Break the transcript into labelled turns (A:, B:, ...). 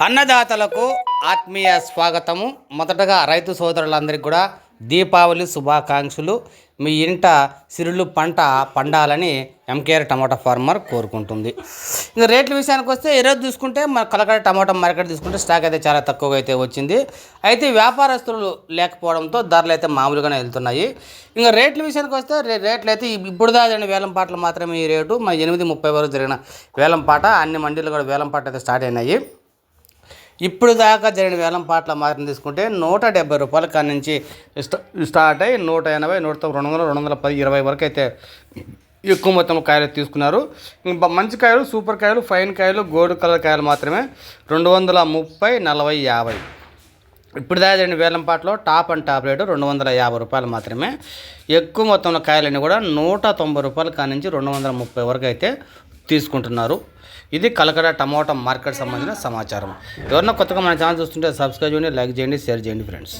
A: అన్నదాతలకు ఆత్మీయ స్వాగతము. మొదటగా రైతు సోదరులందరికీ కూడా దీపావళి శుభాకాంక్షలు. మీ ఇంట సిరులు పంట పండాలని ఎంకేఆర్ టమాటా ఫార్మర్ కోరుకుంటుంది. ఇంకా రేట్ల విషయానికి వస్తే ఈరోజు చూసుకుంటే మన కలకడ టమాటా మార్కెట్ తీసుకుంటే స్టాక్ అయితే చాలా తక్కువగా అయితే వచ్చింది. అయితే వ్యాపారస్తులు లేకపోవడంతో ధరలు అయితే మామూలుగానే వెళ్తున్నాయి. ఇంకా రేట్ల విషయానికి వస్తే రేట్లు అయితే ఇప్పుడు దాని వేలం పాటలు మాత్రమే ఈ రేటు. మన 8:30 వరకు జరిగిన వేలం పాట అన్ని మండీలు కూడా వేలం పాట అయితే స్టార్ట్ అయినాయి. ఇప్పుడు దాకా జరిగిన వేలం పాటల మాత్రం తీసుకుంటే 170 రూపాయల కాడి నుంచి స్టార్ట్ అయ్యి 180, 190, 200, 210, 20 వరకు అయితే ఎక్కువ మొత్తం కాయలు తీసుకున్నారు. మంచి కాయలు, సూపర్ కాయలు, ఫైన్ కాయలు, గోల్డ్ కలర్ కాయలు మాత్రమే 230, 40, 50. ఇప్పుడు దాకా జరిగిన వేలం పాటలో టాప్ అండ్ టాప్ రేటు 250 రూపాయలు మాత్రమే. ఎక్కువ మొత్తంలో కాయలన్నీ కూడా 190 రూపాయల కాడి నుంచి 230 వరకు అయితే తీసుకుంటున్నారు. ఇది కలకడ టమాటా మార్కెట్ సంబంధించిన సమాచారం. ఎవరన్నా కొత్తగా మన ఛానల్ చూస్తుంటే సబ్స్క్రైబ్ చేయండి, లైక్ చేయండి, షేర్ చేయండి ఫ్రెండ్స్.